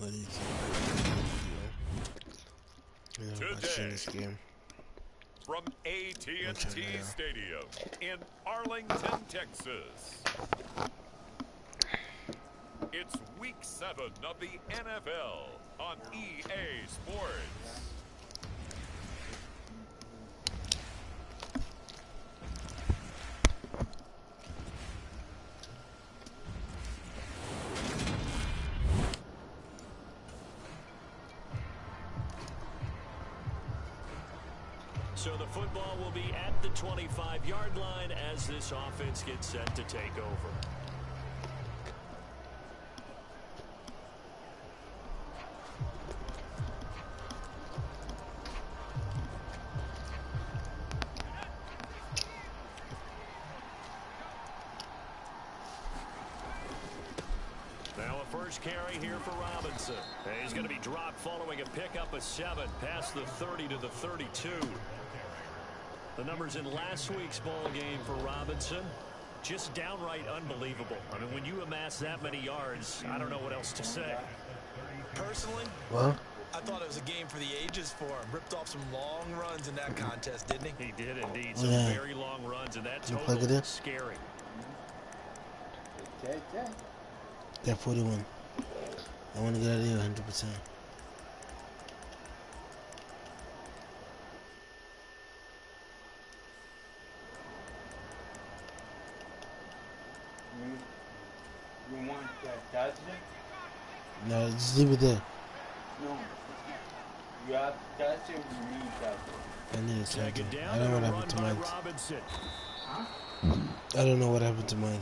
Today, from AT&T Stadium in Arlington, Texas, it's Week 7 of the NFL on EA Sports. So the football will be at the 25-yard line as this offense gets set to take over. Now a first carry here for Robinson. He's going to be dropped following a pickup of 7 past the 30 to the 32. The numbers in last week's ball game for Robinson, just downright unbelievable. I mean, when you amass that many yards, I don't know what else to say. Personally, I thought it was a game for the ages for him. Ripped off some long runs in that contest, didn't he? He did indeed. Some very long runs, and that total is scary. Got 41. I want to get out of here 100%. You want that touchdown? No, just leave it there. No. You have to touch it, you need touch it. I need a second. I don't know what happened to mine. Huh? I don't know what happened to mine.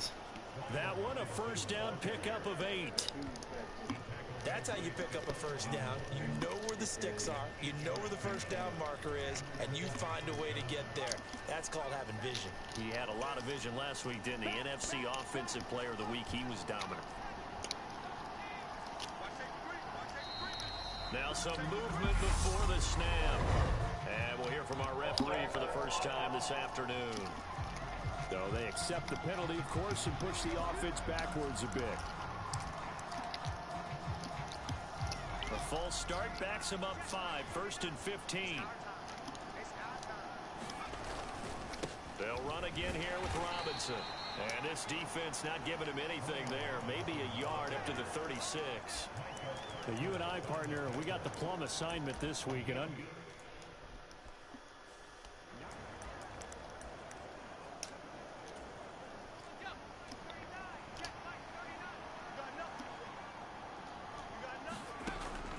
That one, a first down pickup of 8. That's how you pick up a first down. You know where the sticks are. You know where the first down marker is, and you find a way to get there. That's called having vision. He had a lot of vision last week, didn't he? NFC Offensive Player of the Week. He was dominant. Now some movement before the snap. And we'll hear from our referee for the first time this afternoon. So they accept the penalty, of course, and push the offense backwards a bit. A false start backs him up 5, 1st and 15. They'll run again here with Robinson. And this defense not giving him anything there. Maybe a yard up to the 36. So you and I, partner, we got the plum assignment this week. And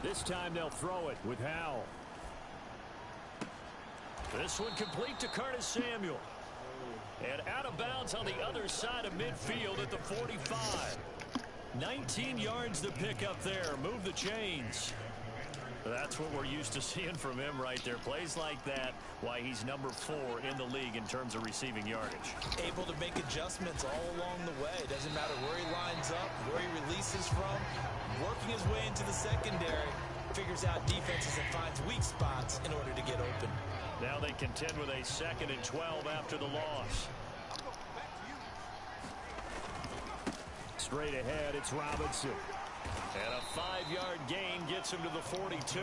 this time they'll throw it with Howell. This one complete to Curtis Samuel. And out of bounds on the other side of midfield at the 45. 19 yards to pick up there. Move the chains. That's what we're used to seeing from him right there. Plays like that, why he's number 4 in the league in terms of receiving yardage. Able to make adjustments all along the way. Doesn't matter where he lines up, where he releases from. Working his way into the secondary. Figures out defenses and finds weak spots in order to get open. Now they contend with a 2nd and 12 after the loss. Straight ahead, it's Robinson. And a 5-yard gain gets him to the 42.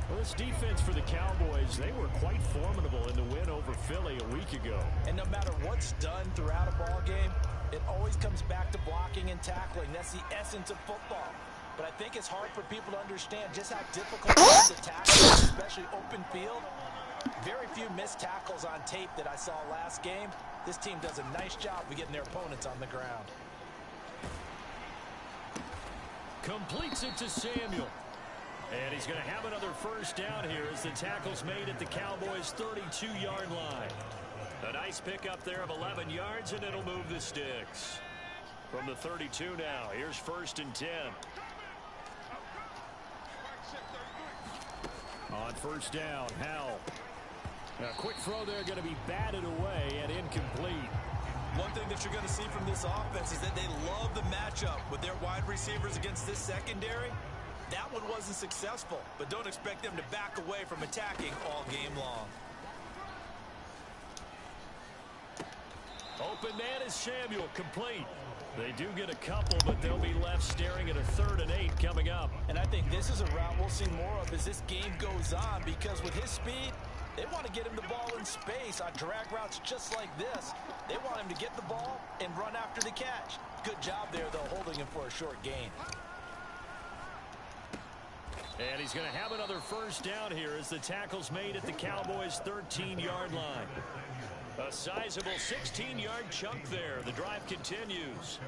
Well, this defense for the Cowboys, they were quite formidable in the win over Philly a week ago. And no matter what's done throughout a ball game, it always comes back to blocking and tackling. That's the essence of football. But I think it's hard for people to understand just how difficult it is to tackle, especially open field. Very few missed tackles on tape that I saw last game. This team does a nice job of getting their opponents on the ground. Completes it to Samuel. And he's going to have another first down here as the tackle's made at the Cowboys' 32-yard line. A nice pickup there of 11 yards, and it'll move the sticks. From the 32 now, here's 1st and 10. On first down, Howell. A quick throw there going to be batted away and incomplete. One thing that you're going to see from this offense is that they love the matchup with their wide receivers against this secondary. That one wasn't successful, but don't expect them to back away from attacking all game long. Open man is Samuel, complete. They do get a couple, but they'll be left staring at a 3rd and 8 coming up. And I think this is a route we'll see more of as this game goes on, because with his speed, they want to get him the ball in space on drag routes just like this. They want him to get the ball and run after the catch. Good job there, though, holding him for a short gain. And he's going to have another first down here as the tackle's made at the Cowboys' 13-yard line. A sizable 16-yard chunk there. The drive continues.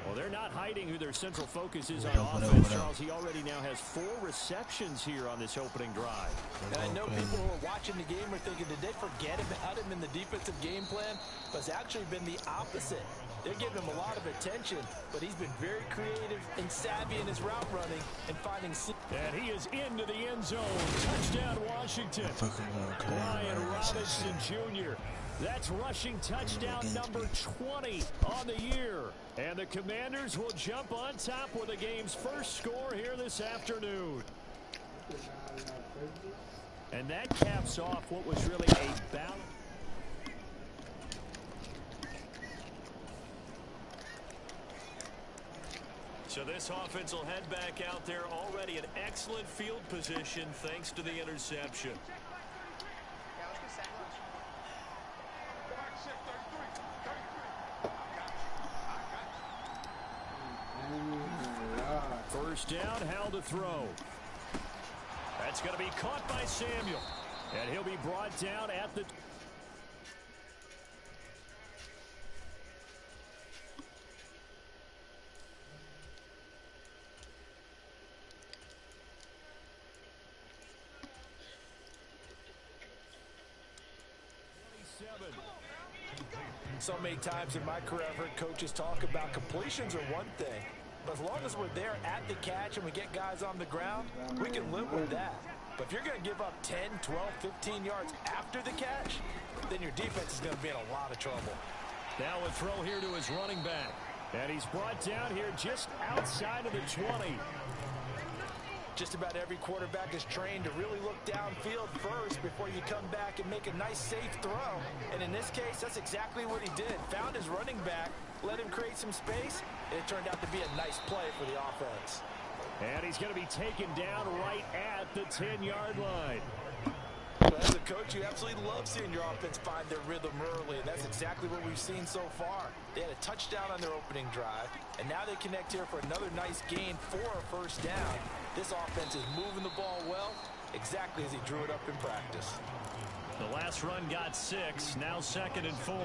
Well, they're not hiding who their central focus is on offense, Charles. He already now has 4 receptions here on this opening drive. And I know people who are watching the game are thinking, did they forget about him in the defensive game plan? But it's actually been the opposite. They're giving him a lot of attention, but he's been very creative and savvy in his route running and finding... And he is into the end zone. Touchdown, Washington. Playin Madden Jr. That's rushing touchdown number 20 on the year. And the Commanders will jump on top with the game's first score here this afternoon. And that caps off what was really a battle. So this offense will head back out there, already in excellent field position thanks to the interception. First down, how to throw. That's going to be caught by Samuel. And he'll be brought down at the... So many times in my career, I've heard coaches talk about completions are one thing. But as long as we're there at the catch and we get guys on the ground, we can live with that. But if you're going to give up 10, 12, 15 yards after the catch, then your defense is going to be in a lot of trouble. Now a throw here to his running back. And he's brought down here just outside of the 20. Just about every quarterback is trained to really look downfield first before you come back and make a nice, safe throw. And in this case, that's exactly what he did. Found his running back, let him create some space, and it turned out to be a nice play for the offense. And he's going to be taken down right at the 10-yard line. But as a coach, you absolutely love seeing your offense find their rhythm early, and that's exactly what we've seen so far. They had a touchdown on their opening drive, and now they connect here for another nice gain for a first down. This offense is moving the ball well, exactly as he drew it up in practice. The last run got 6, now 2nd and 4.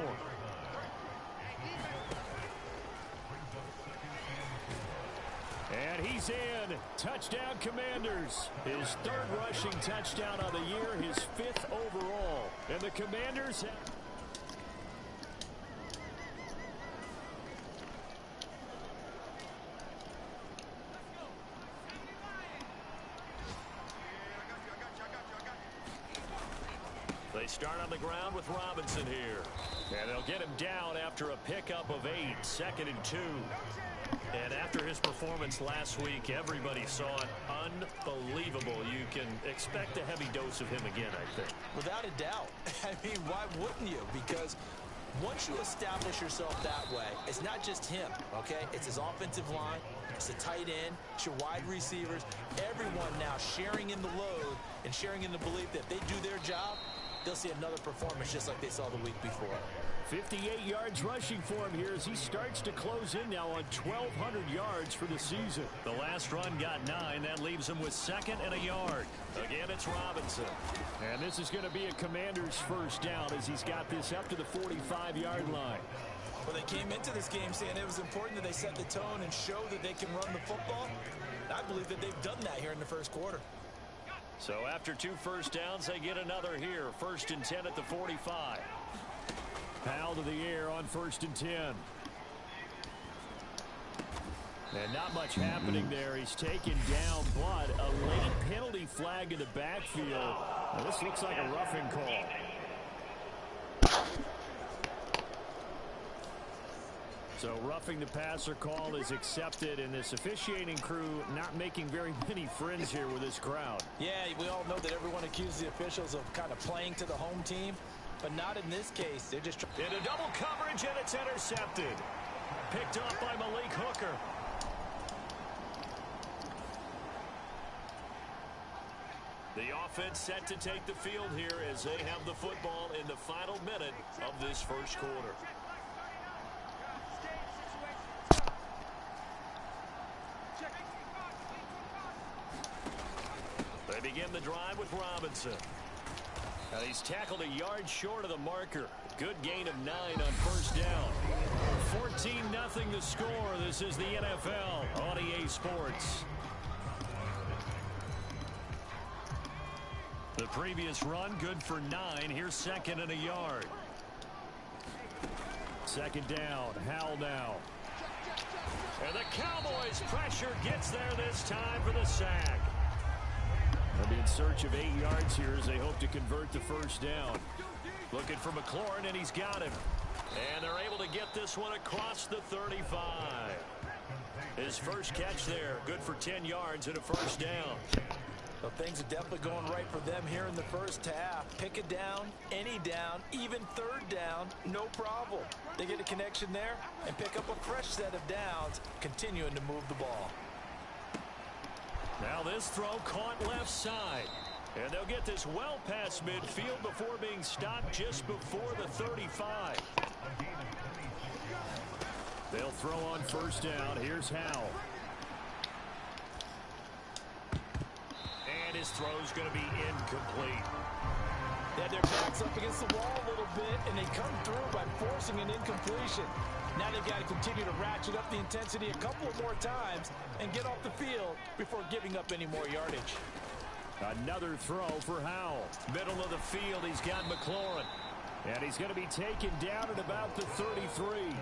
And he's in. Touchdown, Commanders. His 3rd rushing touchdown of the year, his 5th overall. And the Commanders have... They start on the ground with Robinson here. And they'll get him down after a pickup of 8, 2nd and 2. And after his performance last week, everybody saw it. Unbelievable. You can expect a heavy dose of him again, I think. Without a doubt. I mean, why wouldn't you? Because once you establish yourself that way, it's not just him, okay? It's his offensive line, it's the tight end, it's your wide receivers, everyone now sharing in the load and sharing in the belief that if they do their job, they'll see another performance just like they saw the week before. 58 yards rushing for him here as he starts to close in now on 1,200 yards for the season. The last run got 9. That leaves him with 2nd and a yard. Again, it's Robinson. And this is going to be a Commander's first down as he's got this up to the 45-yard line. Well, they came into this game saying it was important that they set the tone and show that they can run the football. I believe that they've done that here in the first quarter. So after 2 first downs, they get another here. 1st and 10 at the 45. Powell to the air on 1st and 10. And not much happening there. He's taken down, but a late penalty flag in the backfield. Now, this looks like a roughing call. So roughing the passer call is accepted, and this officiating crew not making very many friends here with this crowd. Yeah, we all know that everyone accuses the officials of kind of playing to the home team, but not in this case. They're just into double coverage, and it's intercepted. picked off by Malik Hooker. The offense set to take the field here as they have the football in the final minute of this first quarter. They begin the drive with Robinson. Now he's tackled a yard short of the marker. Good gain of 9 on first down. 14-0 the score. This is the NFL on EA Sports. The previous run good for 9. Here's second and a yard. Second down. Howell now. And the Cowboys pressure gets there this time for the sack. They'll be in search of 8 yards here as they hope to convert the first down. Looking for McLaurin, and he's got him. And they're able to get this one across the 35. His first catch there, good for 10 yards and a first down. Well, things are definitely going right for them here in the first half. Pick it down, any down, even third down, no problem. They get a connection there and pick up a fresh set of downs, continuing to move the ball. Now this throw caught left side. And they'll get this well past midfield before being stopped just before the 35. They'll throw on first down. Here's Howell. And his throw's going to be incomplete. They had their backs up against the wall a little bit, and they come through by forcing an incompletion. Now they've got to continue to ratchet up the intensity a couple of more times and get off the field before giving up any more yardage. Another throw for Howell. Middle of the field, he's got McLaurin. And he's going to be taken down at about the 33.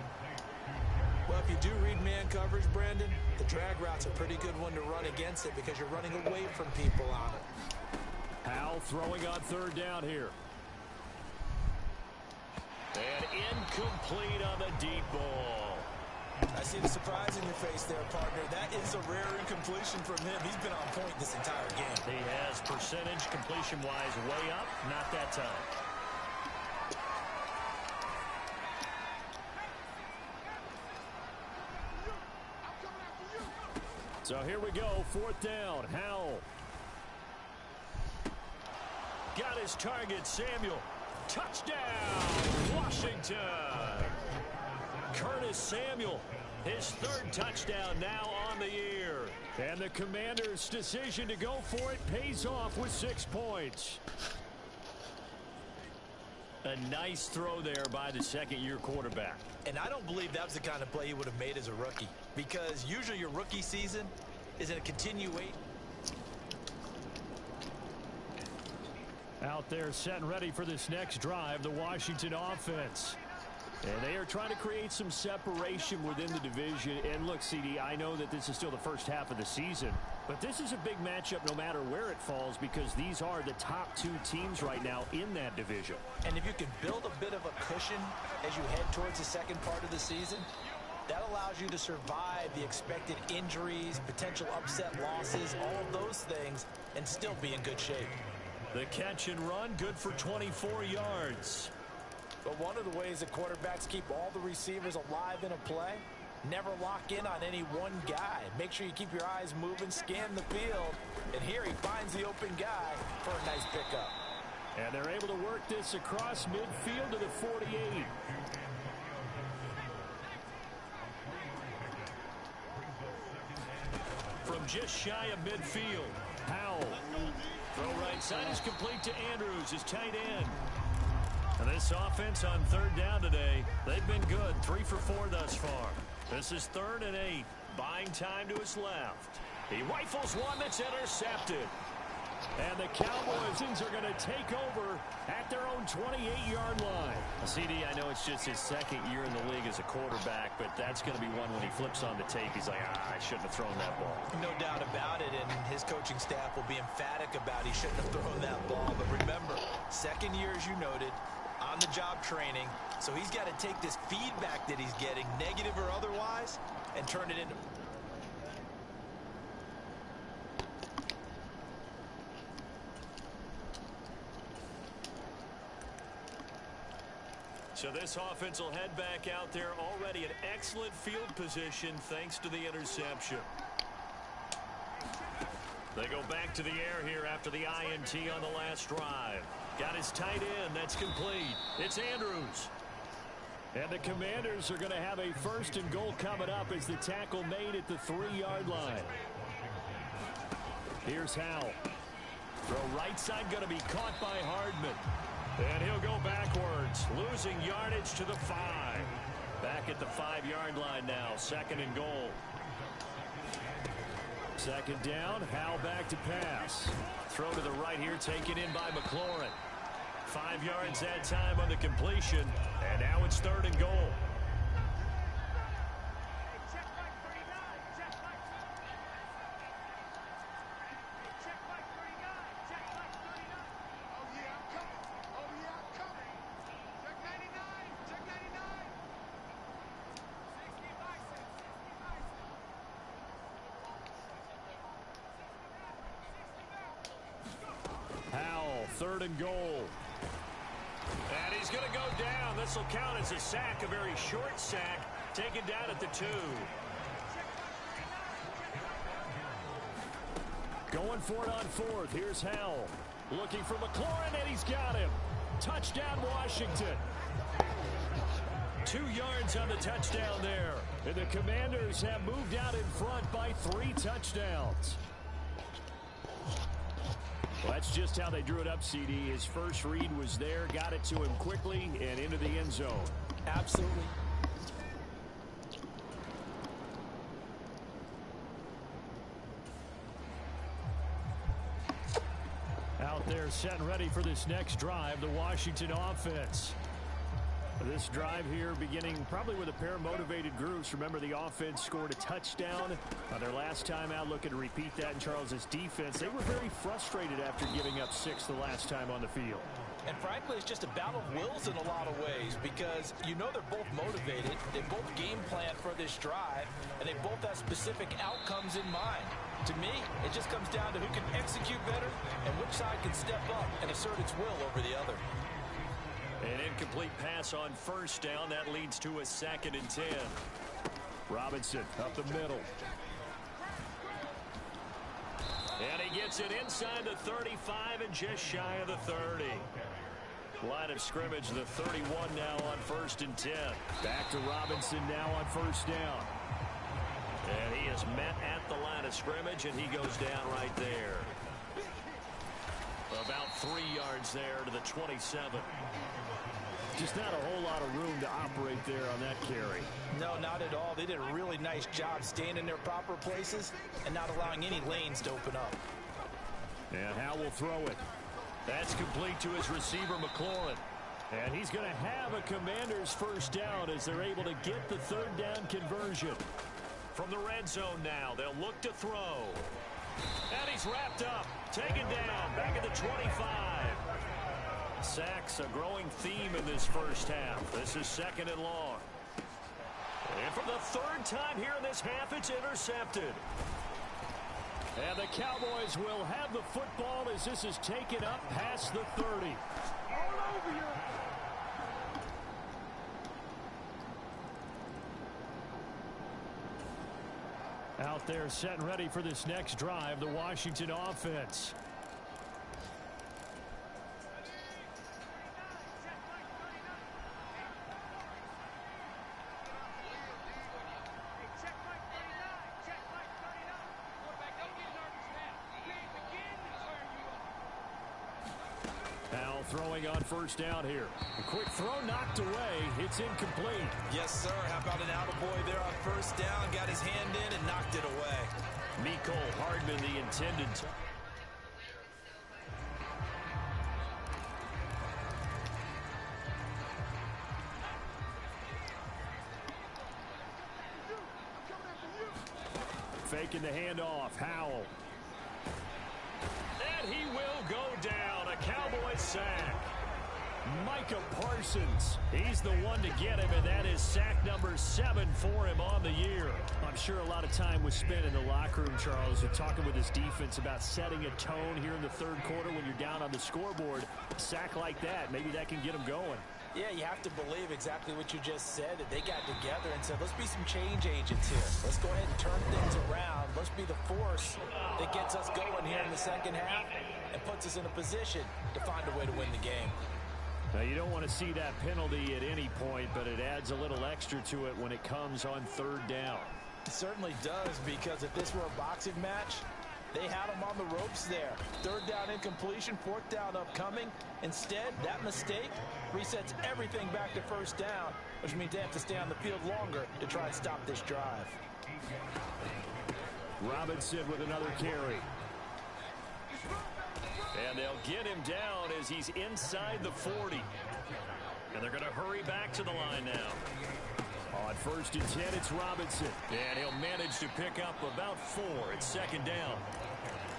Well, if you do read man coverage, Brandon, the drag route's a pretty good one to run against it because you're running away from people on it. Howell throwing on third down here. And incomplete on the deep ball. I see the surprise in your face there, partner. That is a rare incompletion from him. He's been on point this entire game. He has percentage completion-wise way up. Not that time. So here we go. Fourth down. Howell. Got his target, Samuel. Touchdown, Washington. Curtis Samuel, his third touchdown now on the year. And the Commanders' decision to go for it pays off with 6 points. A nice throw there by the second-year quarterback. And I don't believe that was the kind of play he would have made as a rookie, because usually your rookie season is in a continuation. Out there set and ready for this next drive, the Washington offense. And they are trying to create some separation within the division. And look, CD, I know that this is still the first half of the season, but this is a big matchup no matter where it falls because these are the top 2 teams right now in that division. And if you can build a bit of a cushion as you head towards the second part of the season, that allows you to survive the expected injuries, potential upset losses, all of those things, and still be in good shape. The catch and run, good for 24 yards. But one of the ways that quarterbacks keep all the receivers alive in a play, never lock in on any one guy. Make sure you keep your eyes moving, scan the field, and here he finds the open guy for a nice pickup. And they're able to work this across midfield to the 48. From just shy of midfield, Howell. Throw right side is complete to Andrews, his tight end. And this offense on third down today, they've been good. 3 for 4 thus far. This is 3rd and 8. Buying time to his left. He rifles one that's intercepted. And the Cowboys are going to take over at their own 28-yard line. CD, I know it's just his second year in the league as a quarterback, but that's going to be one when he flips on the tape. He's like, I shouldn't have thrown that ball. No doubt about it, and his coaching staff will be emphatic about he shouldn't have thrown that ball. But remember, second year, as you noted, on-the-job training, so he's got to take this feedback that he's getting, negative or otherwise, and turn it into... So this offense will head back out there, already in excellent field position thanks to the interception. They go back to the air here after the INT on the last drive. Got his tight end. That's complete. It's Andrews. And the Commanders are going to have a 1st and goal coming up as the tackle made at the 3-yard line. Here's Howell. Throw right side going to be caught by Hardman. And he'll go backwards, losing yardage to the 5. Back at the 5-yard line now, 2nd and goal. 2nd down, Howell back to pass. Throw to the right here, taken in by McLaurin. 5 yards that time on the completion, and now it's 3rd and goal. Howell, 3rd and goal. And he's going to go down. This will count as a sack, a very short sack, taken down at the 2. Going for it on 4th. Here's Howell. Looking for McLaurin, and he's got him. Touchdown, Washington. 2 yards on the touchdown there. And the Commanders have moved out in front by 3 touchdowns. Well, that's just how they drew it up, CD. His first read was there, got it to him quickly, and into the end zone. Absolutely. Out there set and ready for this next drive, the Washington offense. This drive here beginning probably with a pair of motivated groups. Remember, the offense scored a touchdown on their last time out. Looking to repeat that in Charles's defense. They were very frustrated after giving up 6 the last time on the field. And frankly, it's just a battle of wills in a lot of ways because you know they're both motivated. They both game plan for this drive, and they both have specific outcomes in mind. To me, it just comes down to who can execute better and which side can step up and assert its will over the other. An incomplete pass on 1st down. That leads to a 2nd and 10. Robinson up the middle. And he gets it inside the 35 and just shy of the 30. Line of scrimmage, the 31 now on 1st and 10. Back to Robinson now on 1st down. And he is met at the line of scrimmage, and he goes down right there. About 3 yards there to the 27. Just not a whole lot of room to operate there on that carry. No, not at all. They did a really nice job staying in their proper places and not allowing any lanes to open up. And Howell will throw it. That's complete to his receiver, McLaurin. And he's going to have a Commander's 1st down as they're able to get the 3rd down conversion. From the red zone now, they'll look to throw. And he's wrapped up, taken down, back at the 25. Sacks, a growing theme in this 1st half. This is 2nd and long. And for the 3rd time here in this half, it's intercepted. And the Cowboys will have the football as this is taken up past the 30. All over you. Out there set and ready for this next drive, the Washington offense. Throwing on 1st down here. A quick throw knocked away. It's incomplete. Yes, sir. How about an attaboy there on 1st down? Got his hand in and knocked it away. Mecole Hardman, the intended. Faking the handoff. Howell. And he will go down. A Cowboy sack. Micah Parsons. He's the one to get him, and that is sack number 7 for him on the year. I'm sure a lot of time was spent in the locker room, Charles, and talking with his defense about setting a tone here in the 3rd quarter when you're down on the scoreboard. A sack like that, maybe that can get him going. Yeah, you have to believe exactly what you just said, that they got together and said, let's be some change agents here. Let's go ahead and turn things around. Let's be the force that gets us going here in the second half and puts us in a position to find a way to win the game. Now, you don't want to see that penalty at any point, but it adds a little extra to it when it comes on third down. It certainly does, because if this were a boxing match, they had them on the ropes there. Third down incompletion, fourth down upcoming. Instead, that mistake resets everything back to first down, which means they have to stay on the field longer to try and stop this drive. Robinson with another carry. And they'll get him down as he's inside the 40. And they're going to hurry back to the line now. On 1st and 10, it's Robinson. And he'll manage to pick up about 4 at second down.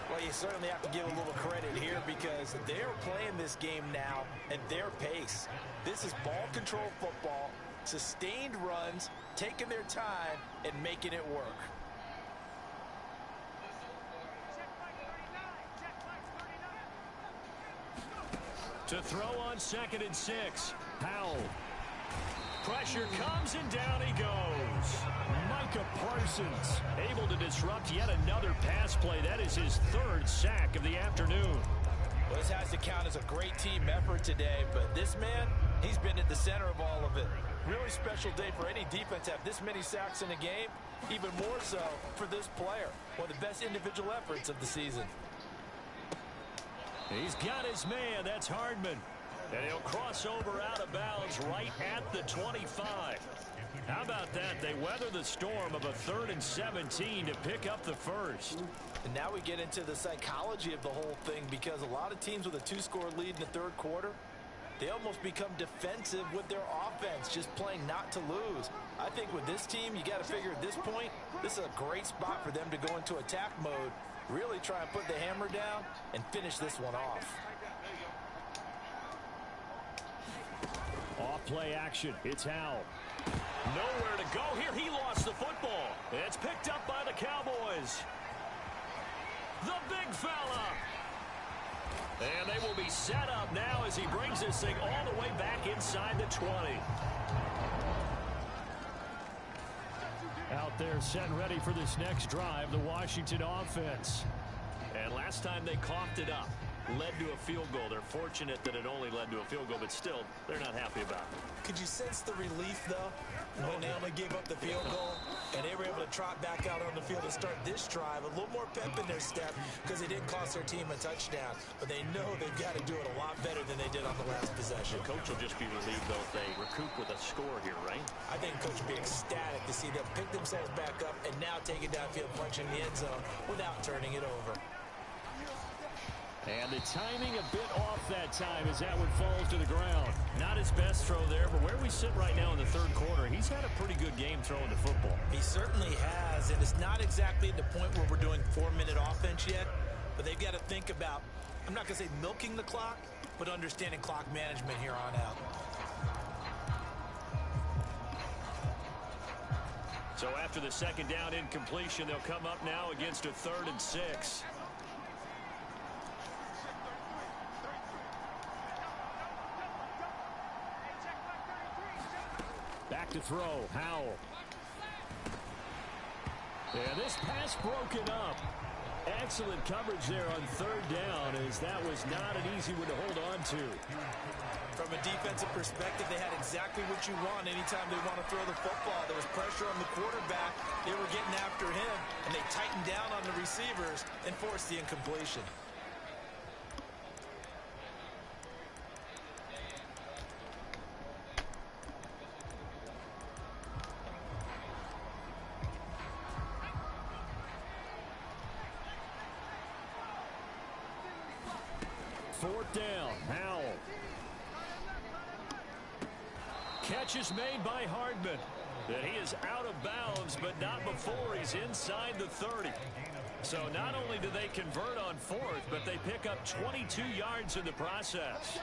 Well, you certainly have to give a little credit here because they're playing this game now at their pace. This is ball control football, sustained runs, taking their time, and making it work. To throw on 2nd and 6, Powell. Pressure comes and down he goes. Micah Parsons able to disrupt yet another pass play. That is his 3rd sack of the afternoon. Well, this has to count as a great team effort today, but this man, he's been at the center of all of it. Really special day for any defense to have this many sacks in a game, even more so for this player. One of the best individual efforts of the season. He's got his man. That's Hardman. And he'll cross over out of bounds right at the 25. How about that? They weather the storm of a 3rd and 17 to pick up the first. And now we get into the psychology of the whole thing, because a lot of teams with a 2-score lead in the 3rd quarter, they almost become defensive with their offense, just playing not to lose. I think with this team, you got to figure at this point, this is a great spot for them to go into attack mode, really try and put the hammer down and finish this one off. Off play action. It's Howell. Nowhere to go here. He lost the football. It's picked up by the Cowboys. The big fella. And they will be set up now as he brings this thing all the way back inside the 20. Out there set and ready for this next drive, the Washington offense. And last time they coughed it up, led to a field goal. They're fortunate that it only led to a field goal, but still, they're not happy about it. Could you sense the relief, though, when they only gave up the field goal and they were able to trot back out on the field and start this drive? A little more pep in their step because they didn't cost their team a touchdown, but they know they've got to do it a lot better than they did on the last possession. The coach will just be relieved, though, if they recoup with a score here, right? I think the coach will be ecstatic to see them pick themselves back up and now take it downfield, punching the end zone without turning it over. And the timing a bit off that time as that one falls to the ground. Not his best throw there, but where we sit right now in the 3rd quarter, he's had a pretty good game throwing the football. He certainly has, and it's not exactly at the point where we're doing 4-minute offense yet, but they've got to think about, I'm not going to say milking the clock, but understanding clock management here on out. So after the 2nd down incompletion, they'll come up now against a 3rd and 6. Back to throw, Howell. And this pass broken up. Excellent coverage there on 3rd down, as that was not an easy one to hold on to. From a defensive perspective, they had exactly what you want anytime they want to throw the football. There was pressure on the quarterback. They were getting after him, and they tightened down on the receivers and forced the incompletion. Fourth down, Howell. Catch is made by Hardman. And he is out of bounds, but not before he's inside the 30. So not only do they convert on 4th, but they pick up 22 yards in the process.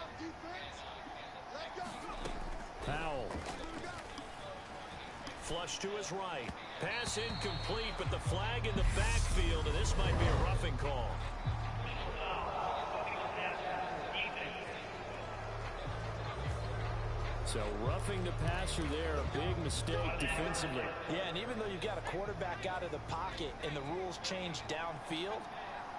Howell. Flush to his right. Pass incomplete, but the flag in the backfield, and this might be a roughing call. So So roughing the passer there, a big mistake defensively. Yeah, and even though you've got a quarterback out of the pocket and the rules change downfield,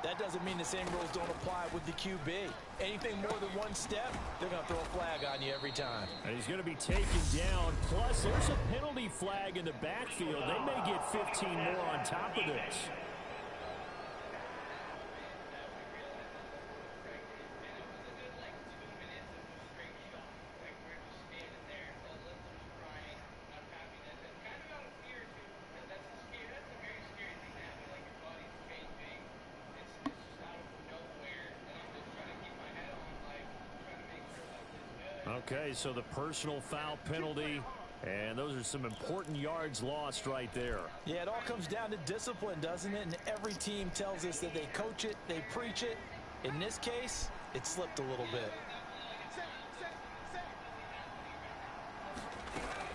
that doesn't mean the same rules don't apply with the QB. Anything more than one step, they're going to throw a flag on you every time. And he's going to be taken down. Plus, there's a penalty flag in the backfield. They may get 15 more on top of this. Okay, so the personal foul penalty, and those are some important yards lost right there. Yeah, it all comes down to discipline, doesn't it? And every team tells us that they coach it, they preach it. In this case, it slipped a little bit.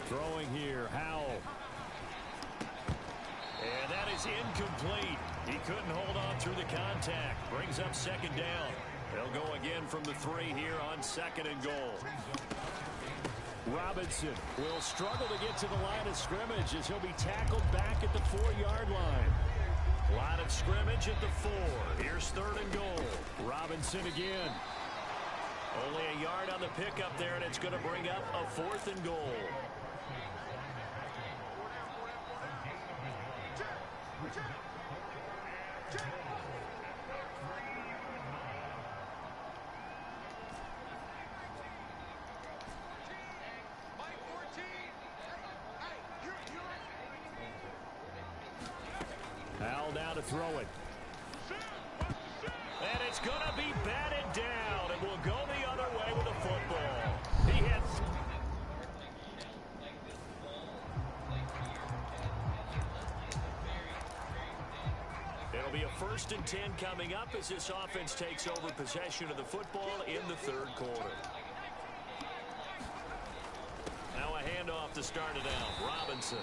Throwing here, Howell. And that is incomplete. He couldn't hold on through the contact. Brings up second down. They'll go again from the 3 here on 2nd and goal. Robinson will struggle to get to the line of scrimmage as he'll be tackled back at the 4-yard line. Line of scrimmage at the 4. Here's 3rd and goal. Robinson again. Only a yard on the pickup there, and it's going to bring up a 4th and goal. Howell now to throw it. And it's going to be batted down. It will go the other way with the football. He had... It'll be a 1st and 10 coming up as this offense takes over possession of the football in the 3rd quarter. Now a handoff to start it out. Robinson.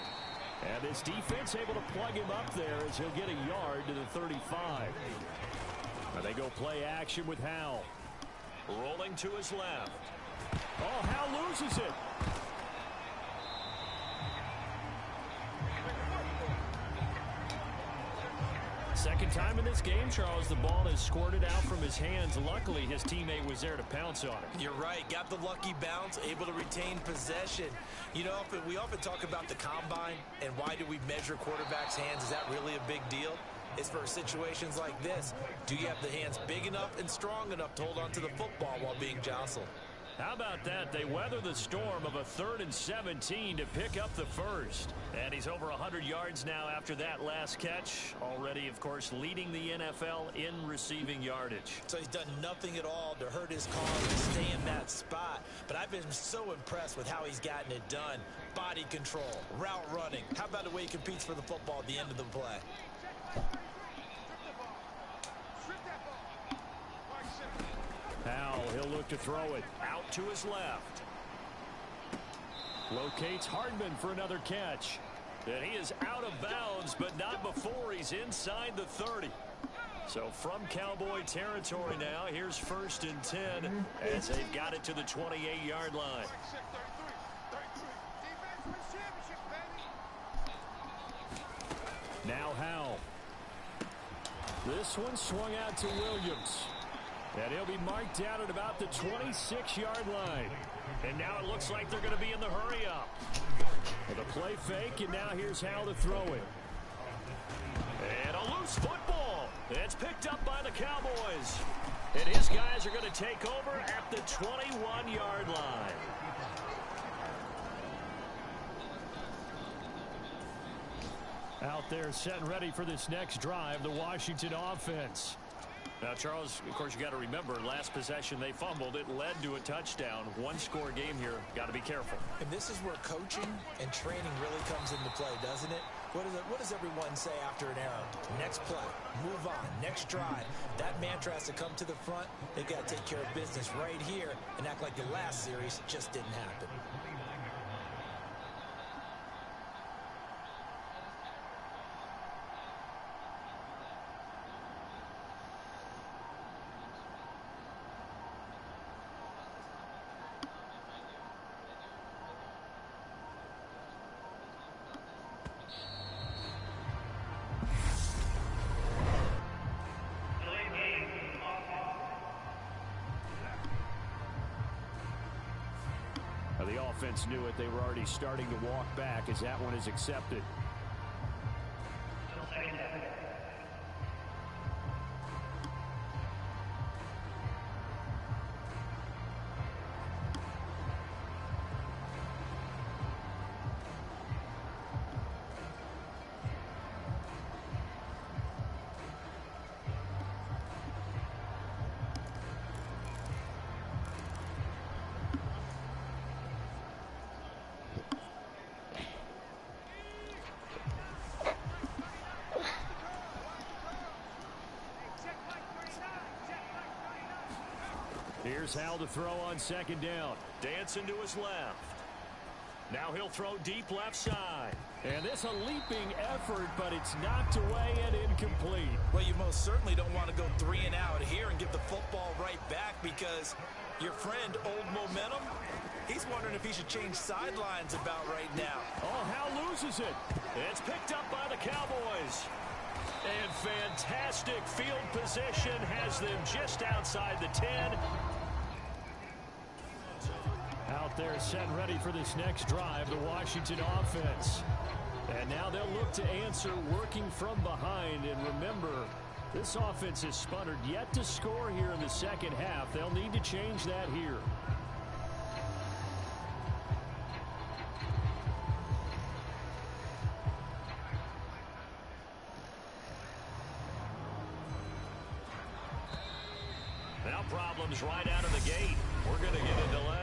And this defense able to plug him up there as he'll get a yard to the 35. Now they go play action with Howell. Rolling to his left. Oh, Howell loses it. Second time in this game, Charles, the ball is squirted out from his hands. Luckily, his teammate was there to pounce on it. You're right. Got the lucky bounce, able to retain possession. You know, we often talk about the combine and why do we measure quarterbacks' hands. Is that really a big deal? It's for situations like this. Do you have the hands big enough and strong enough to hold on to the football while being jostled? How about that? They weather the storm of a 3rd and 17 to pick up the 1st. And he's over 100 yards now after that last catch. Already, of course, leading the NFL in receiving yardage. So he's done nothing at all to hurt his cause and stay in that spot. But I've been so impressed with how he's gotten it done. Body control, route running. How about the way he competes for the football at the end of the play? Howell, he'll look to throw it out to his left. Locates Hardman for another catch. And he is out of bounds, but not before he's inside the 30. So from Cowboy territory now, here's 1st and 10 as they've got it to the 28-yard line. Now Howell. This one swung out to Williams. And he'll be marked down at about the 26-yard line. And now it looks like they're going to be in the hurry-up. With a play fake, and now here's Howell to throw it. And a loose football. It's picked up by the Cowboys. And his guys are going to take over at the 21-yard line. Out there set and ready for this next drive, the Washington offense. Now, Charles, of course, you got to remember, last possession they fumbled. It led to a touchdown. One-score game here. Got to be careful. And this is where coaching and training really comes into play, doesn't it? What does everyone say after an error? Next play, move on, next drive. That mantra has to come to the front. They've got to take care of business right here and act like the last series just didn't happen. The offense knew it. They were already starting to walk back as that one is accepted. Here's Hal to throw on second down. Dancing to his left. Now he'll throw deep left side. And this a leaping effort, but it's knocked away and incomplete. Well, you most certainly don't want to go 3 and out here and give the football right back because your friend, Old Momentum, he's wondering if he should change sidelines about right now. Oh, Hal loses it. It's picked up by the Cowboys. And fantastic field position has them just outside the 10. Out there set and ready for this next drive, the Washington offense. And now they'll look to answer working from behind. And remember, this offense has sputtered yet to score here in the second half. They'll need to change that here. Now problems right out of the gate. We're going to get a delay.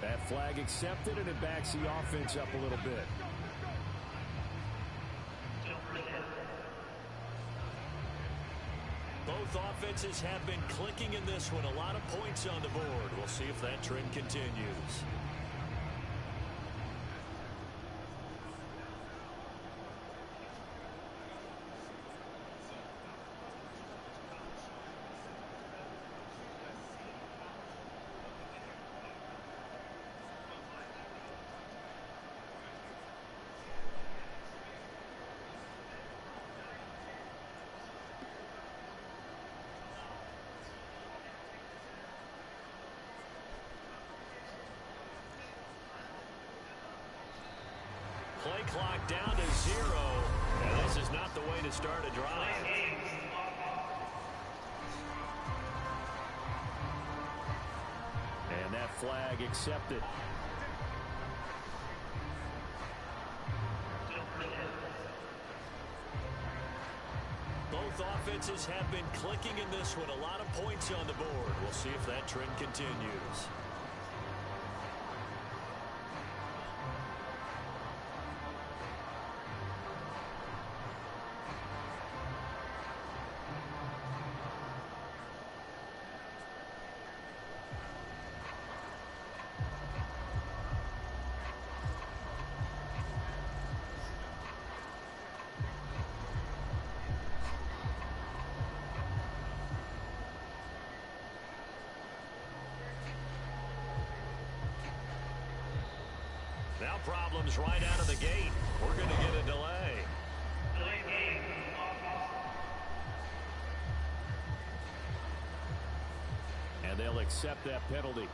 That flag accepted, and it backs the offense up a little bit. Both offenses have been clicking in this one. A lot of points on the board. We'll see if that trend continues. Play clock down to 0. And this is not the way to start a drive. And that flag accepted. Both offenses have been clicking in this one. A lot of points on the board. We'll see if that trend continues. Now problems right out of the gate. We're going to get a delay. And they'll accept that penalty.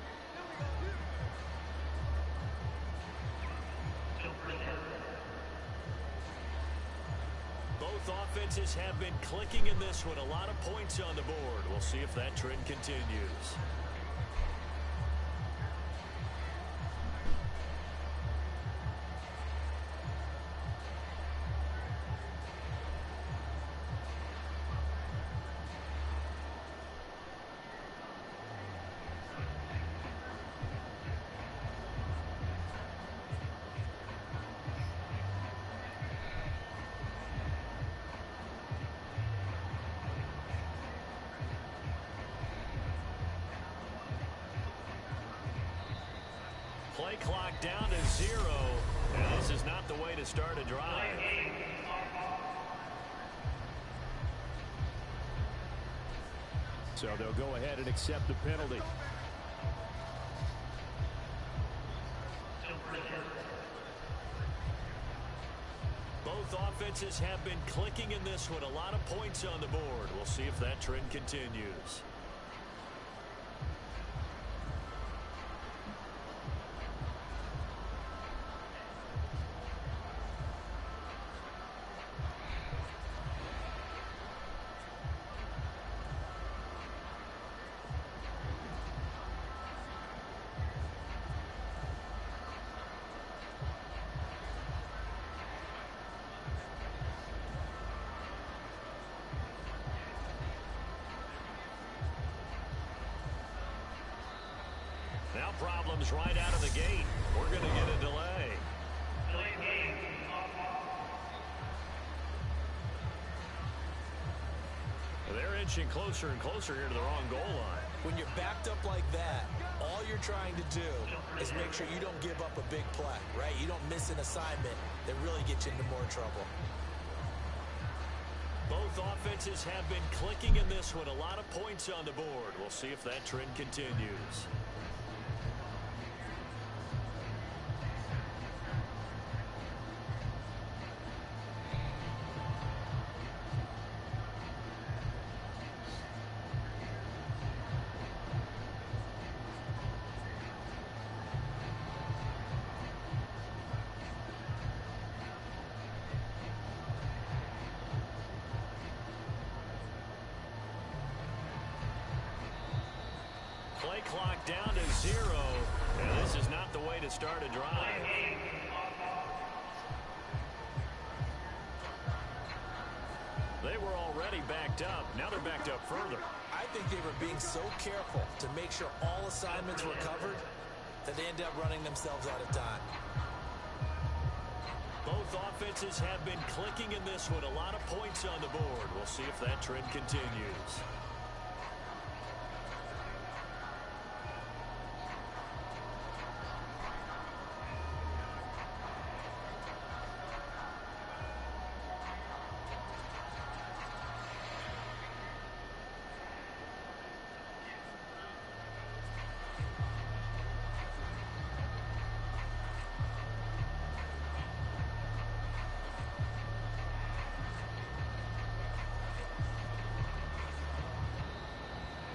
Both offenses have been clicking in this one. A lot of points on the board. We'll see if that trend continues. Play clock down to 0. And this is not the way to start a drive. So they'll go ahead and accept the penalty. Both Both offenses have been clicking in this one. A lot of points on the board. We'll see if that trend continues. Now problems right out of the gate. We're going to get a delay. They're inching closer and closer here to the wrong goal line. When you're backed up like that, all you're trying to do is make sure you don't give up a big play, right? You don't miss an assignment that really gets you into more trouble. Both offenses have been clicking in this one. A lot of points on the board. We'll see if that trend continues. Play clock down to 0. And this is not the way to start a drive. They were already backed up. Now they're backed up further. I think they were being so careful to make sure all assignments were covered that they ended up running themselves out of time. Both offenses have been clicking in this one. A lot of points on the board. We'll see if that trend continues.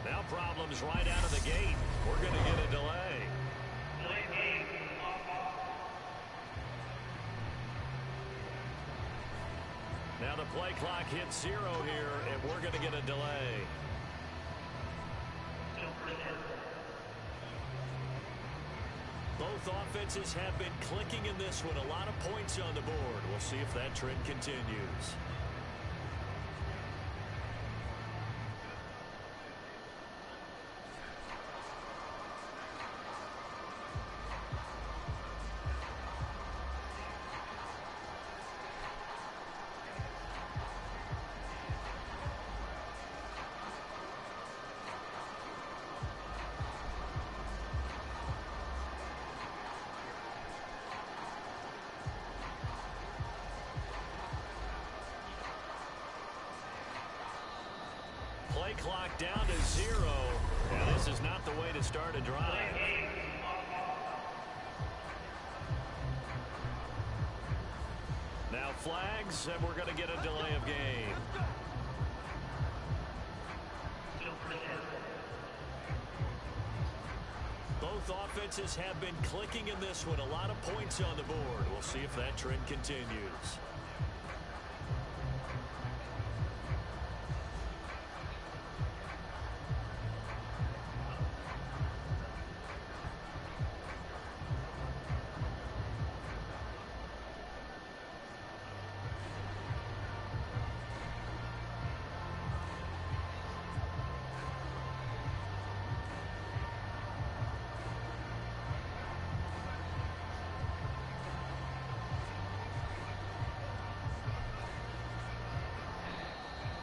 Now problems right out of the gate. We're going to get a delay. Now the play clock hits 0 here, and we're going to get a delay. Both offenses have been clicking in this one. A lot of points on the board. We'll see if that trend continues. Play clock down to 0. And this is not the way to start a drive. Now flags, and we're going to get a delay of game. Both offenses have been clicking in this one. A lot of points on the board. We'll see if that trend continues.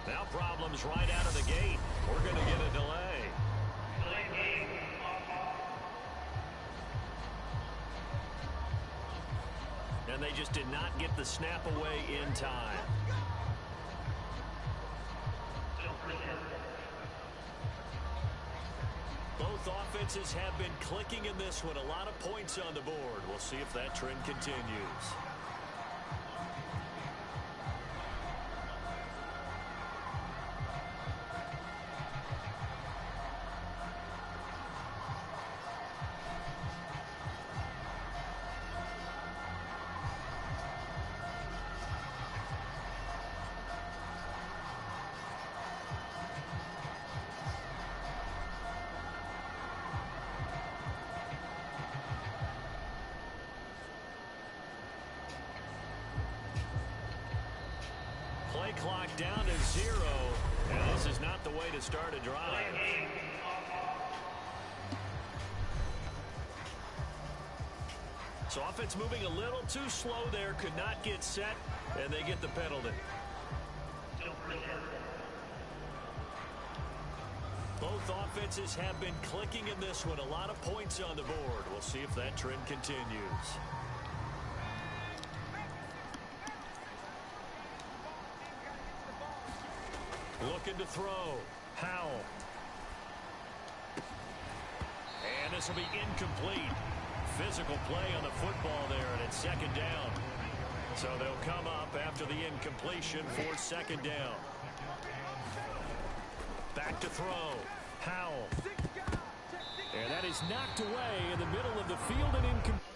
Now problems right out of the gate. We're going to get a delay. And they just did not get the snap away in time. Both offenses have been clicking in this one. A lot of points on the board. We'll see if that trend continues. Play clock down to 0, and this is not the way to start a drive. So offense moving a little too slow there, could not get set, and they get the penalty. Both offenses have been clicking in this one. A lot of points on the board. We'll see if that trend continues. Looking to throw. Howell. And this will be incomplete. Physical play on the football there, and it's second down. So they'll come up after the incompletion for second down. Back to throw. Howell. And that is knocked away in the middle of the field and incomplete.